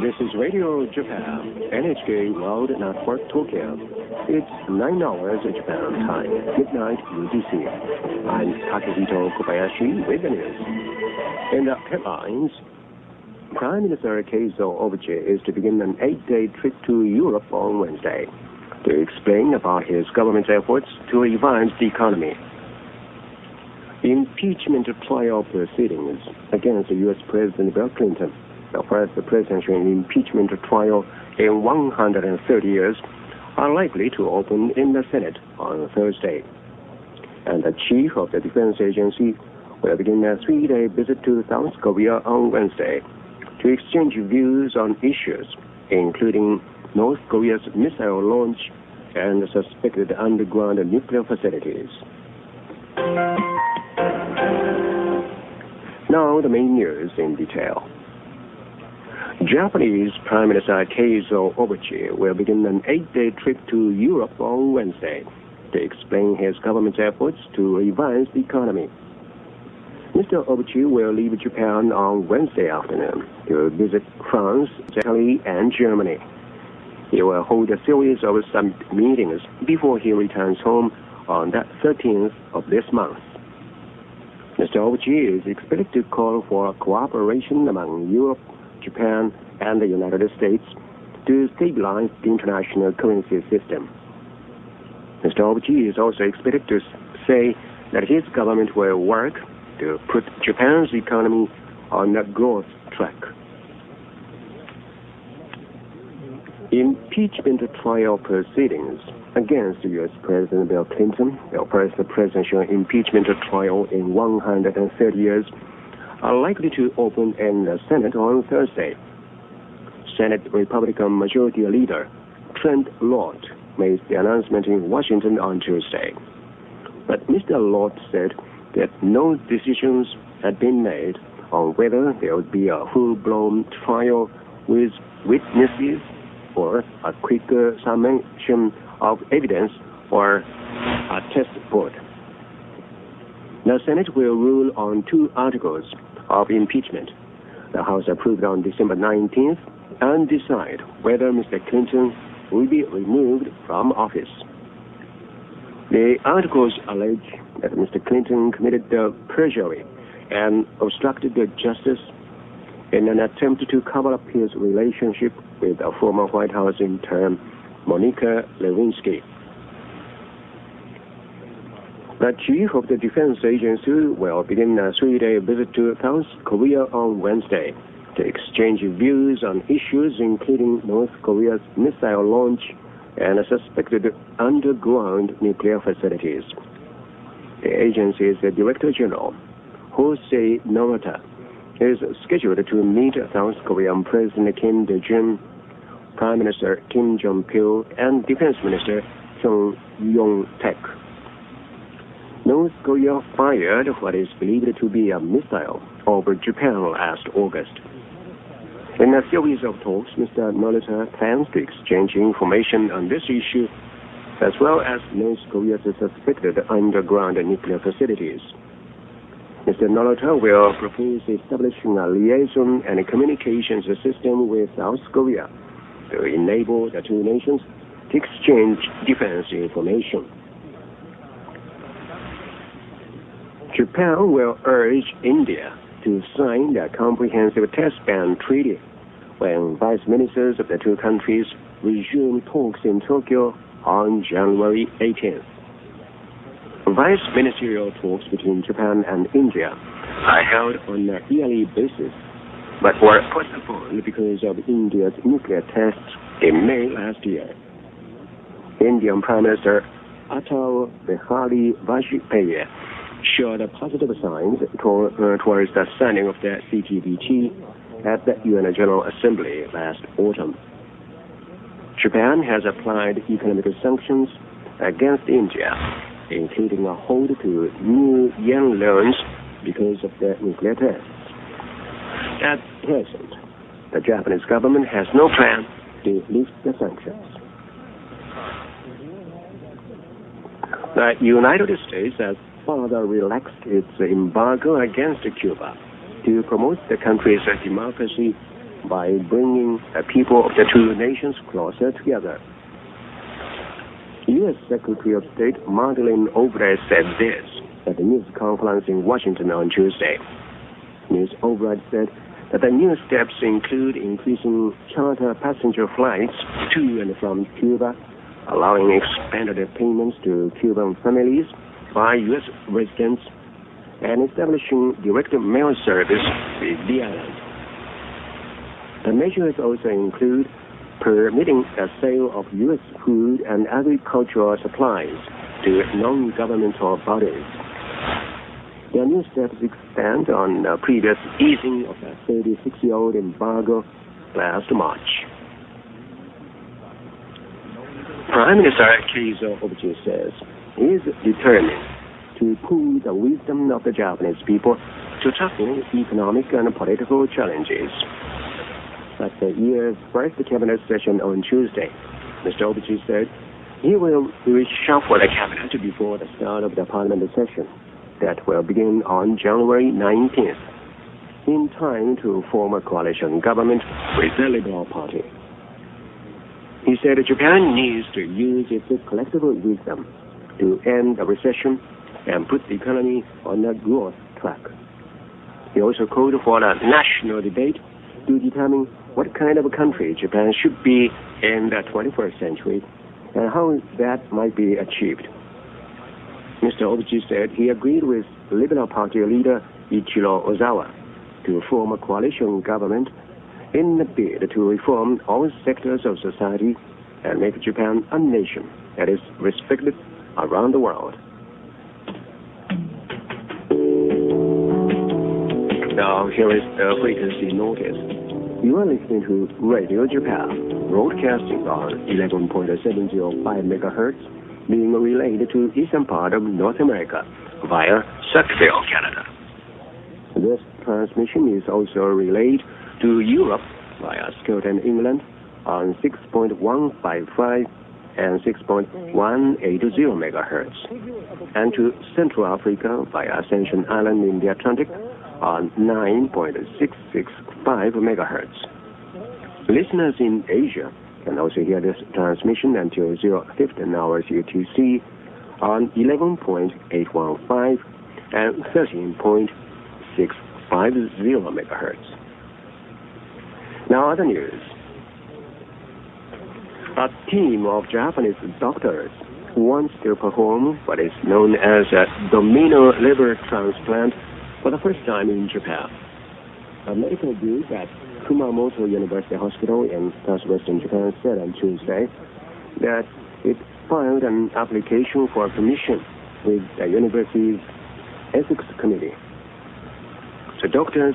This is Radio Japan, NHK World Network Tokyo. It's 9 hours Japan time, midnight UTC. I'm Takahito Kobayashi with the news. In the headlines, Prime Minister Takahito is to begin an 8-day trip to Europe on Wednesday to explain about his government's efforts to revive the economy. Impeachment trial proceedings against U.S. President Bill Clinton, the first presidential impeachment trial in 130 years, are likely to open in the Senate on Thursday. And the chief of the defense agency will begin a 3-day visit to South Korea on Wednesday to exchange views on issues, including North Korea's missile launch and suspected underground nuclear facilities. Now the main news in detail. Japanese Prime Minister Takahito will begin an 8-day trip to Europe on Wednesday to explain his government's efforts to revive the economy. Mr. Obuchi will leave Japan on Wednesday afternoon to visit France, Italy, and Germany. He will hold a series of summit meetings before he returns home on the 13th of this month. Mr. Obuchi is expected to call for cooperation among Europe, Japan, and the United States to stabilize the international currency system. Mr. Obuchi is also expected to say that his government will work to put Japan's economy on a growth track. Impeachment trial proceedings against U.S. President Bill Clinton, the first presidential impeachment trial in 130 years, are likely to open in the Senate on Thursday. Senate Republican Majority Leader Trent Lott made the announcement in Washington on Tuesday. But Mr. Lott said that no decisions had been made on whether there would be a full-blown trial with witnesses or a quick summation of evidence or a test vote. The Senate will rule on 2 articles of impeachment the House approved on December 19th and decide whether Mr. Clinton will be removed from office. The articles allege that Mr. Clinton committed perjury and obstructed justice in an attempt to cover up his relationship with a former White House intern, Monica Lewinsky. The chief of the defense agency will begin a 3-day visit to South Korea on Wednesday to exchange views on issues including North Korea's missile launch and suspected underground nuclear facilities. The agency's Director General, Jose Norata, is scheduled to meet South Korean President Kim Dae-jung, Prime Minister Kim Jong-pil, and Defense Minister Chung Yong-taek. North Korea fired what is believed to be a missile over Japan last August. In a series of talks, Mr. Norata plans to exchange information on this issue, as well as North Korea's suspected underground nuclear facilities. Mr. Norata will propose establishing a liaison and a communications system with South Korea to enable the 2 nations to exchange defense information. Japan will urge India to sign the Comprehensive Test Ban Treaty when vice ministers of the 2 countries resume talks in Tokyo on January 18th. Vice ministerial talks between Japan and India are held on a yearly basis, but were postponed because of India's nuclear tests in May last year. Indian Prime Minister Atal Bihari Vajpayee showed positive signs towards the signing of the CTBT at the UN General Assembly last autumn. Japan has applied economic sanctions against India, including a hold to new yen loans because of the nuclear tests. At present, the Japanese government has no plan to lift the sanctions. The United States has further relaxed its embargo against Cuba to promote the country's democracy, by bringing the people of the two nations closer together. U.S. Secretary of State Madeleine Albright said this at the news conference in Washington on Tuesday. Ms. Albright said that the new steps include increasing charter passenger flights to and from Cuba, allowing expanded payments to Cuban families by U.S. residents, and establishing direct mail service with the island. The measures also include permitting the sale of U.S. food and agricultural supplies to non-governmental bodies. The new steps extend on the previous easing of the 36-year-old embargo last March. Prime Minister Keizo Obuchi says he is determined to pool the wisdom of the Japanese people to tackle economic and political challenges. At the year's first cabinet session on Tuesday, Mr. Obuchi said he will reshuffle the cabinet before the start of the parliament session that will begin on January 19th, in time to form a coalition government with the Liberal Party. He said Japan needs to use its collective wisdom to end the recession and put the economy on a growth track. He also called for a national debate to determine what kind of a country Japan should be in the 21st century and how that might be achieved. Mr. Obuchi said he agreed with Liberal Party leader Ichiro Ozawa to form a coalition government in the bid to reform all sectors of society and make Japan a nation that is respected around the world. Now, here is the frequency notice. You are listening to Radio Japan, broadcasting on 11.705 megahertz, being relayed to eastern part of North America via Sackville, Canada. This transmission is also relayed to Europe via Scotland, England, on 6.155 and 6.180 megahertz, and to Central Africa via Ascension Island in the Atlantic on 9.665 megahertz. Listeners in Asia can also hear this transmission until 15 hours UTC on 11.815 and 13.650 megahertz. Now, other news. A team of Japanese doctors wants to perform what is known as a domino liver transplant for the first time in Japan. A medical group at Kumamoto University Hospital in southwestern Japan said on Tuesday that it filed an application for permission with the university's ethics committee. The doctors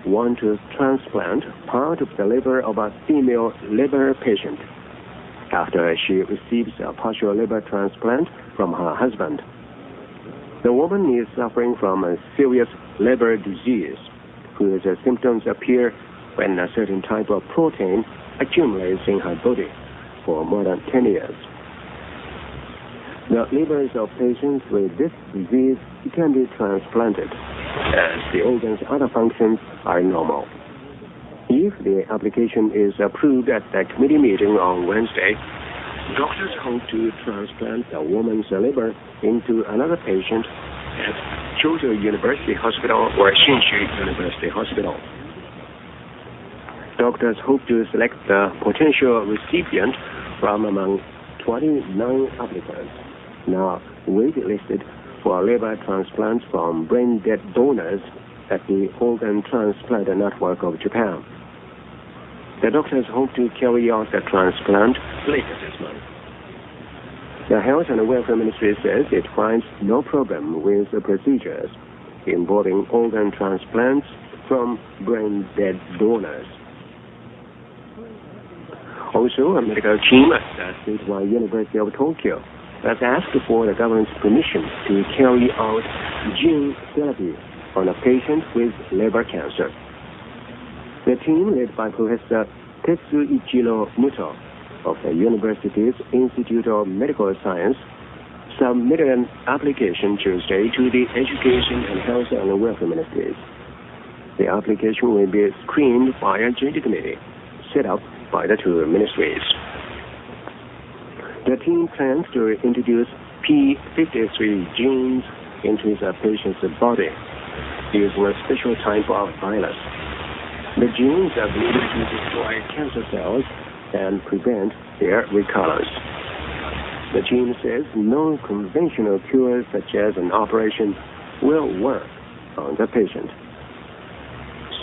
want to transplant part of the liver of a female liver patient after she receives a partial liver transplant from her husband. The woman is suffering from a serious liver disease whose symptoms appear when a certain type of protein accumulates in her body for more than 10 years. The livers of patients with this disease can be transplanted as the organ's other functions are normal. If the application is approved at the committee meeting on Wednesday, doctors hope to transplant the woman's liver into another patient at Kyoto University Hospital or Shinshu University Hospital. Doctors hope to select the potential recipient from among 29 applicants now waitlisted for liver transplants from brain-dead donors at the Organ Transplant Network of Japan. The doctors hope to carry out the transplant later this month. The Health and Welfare Ministry says it finds no problem with the procedures involving organ transplants from brain-dead donors. Also, a medical team at the Statewide University of Tokyo has asked for the government's permission to carry out gene therapy on a patient with liver cancer. The team, led by Professor Tetsuichiro Muto of the university's Institute of Medical Science, submitted an application Tuesday to the Education and Health and Welfare Ministries. The application will be screened by a JD committee set up by the two ministries. The team plans to introduce P53 genes into the patient's body using a special type of virus. The genes are believed to destroy cancer cells and prevent their recurrence. The team says no conventional cure such as an operation will work on the patient.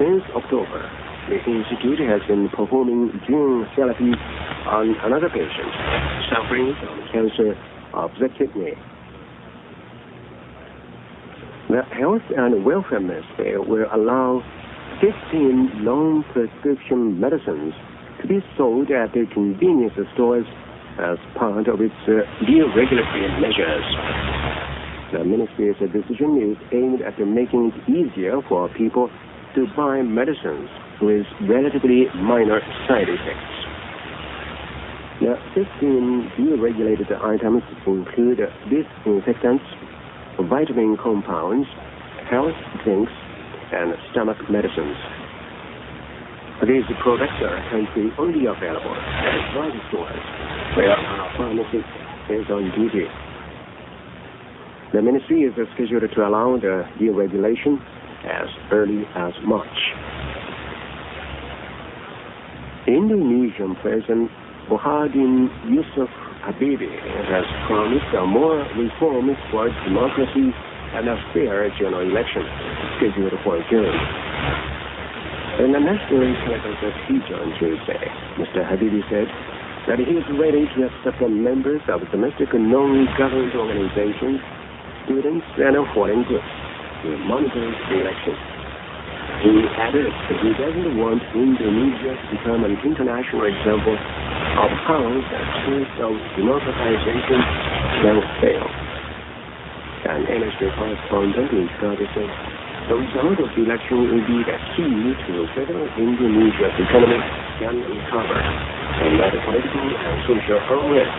Since October, the institute has been performing gene therapy on another patient suffering from cancer of the kidney. The Health and Welfare Ministry will allow 15 non-prescription medicines to be sold at the convenience stores as part of its deregulatory measures. The ministry's decision is aimed at making it easier for people to buy medicines with relatively minor side effects. The 15 deregulated items include disinfectants, vitamin compounds, health drinks, and stomach medicines. These products are currently only available at drugstores where a pharmacist is on duty. The ministry is scheduled to allow the deregulation as early as March. Indonesian President Burhanuddin Yusuf Habibie has promised more reforms for democracy and a fair general election scheduled for June. In a national television speech on Tuesday, Mr. Habibie said that he is ready to accept members of domestic non-government organizations, students, and foreign groups to monitor the election. He added that he doesn't want Indonesia to become an international example of how the tools of democratization can fail. An industry correspondent in Chicago said the result of the election will be the key to whether Indonesia's economy can recover, and that political and social unrest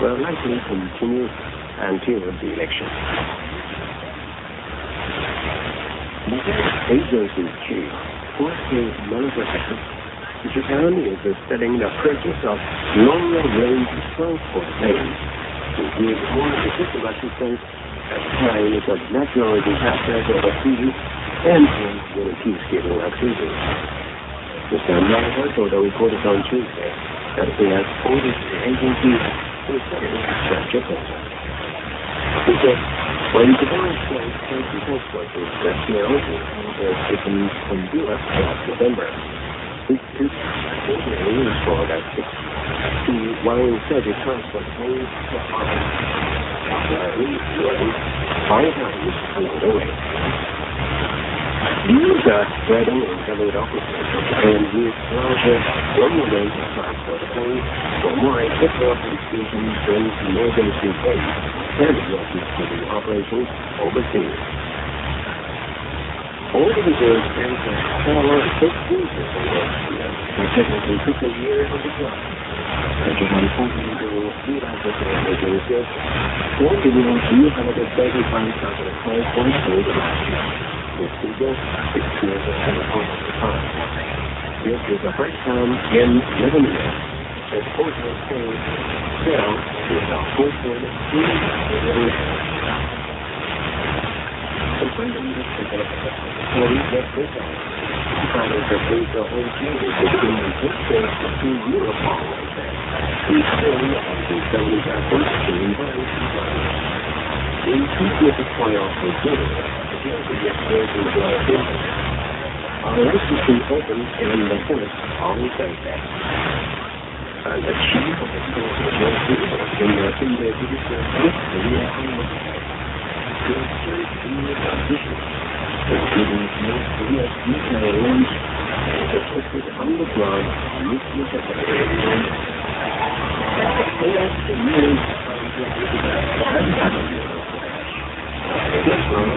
will likely continue until the election. The agency chief, Jorge Malta, Japan is studying the purchase of long-range transport planes to give more effective assistance at times of natural disasters overseas and in peacekeeping activities. Mr. Malta told the reporters on Tuesday that he has ordered the agency to study such a process. He said, when Japan sent transport to the Kyoto was taken from Europe last November, it took 40 years for that to one-third transport planes to operate. Five times along the way. These are spreading in government offices and use larger long-range transport planes for more effective execution during emergency phase and peacekeeping operations overseas. All of the girls and parallel six uses of work and technically took a year on the job. Such as unfortunately doing 3,000 agencies, 4,235,000 points paid last year. This figure is closer to the point of the time. This is the first time in 11 years that postal sales fell to the 4.3 million. The president is police that this out. Congress has raised the whole changes between the distance to Europe always. Each day of the 70 to revise the increase the trial for general, against the expansion of our business. Our licensing opens in the Senate on Thursday. And the chief of the Senate in the judicial including North Korea's nuclear launch and the tested underground nuclear facility. They asked the U.S. This round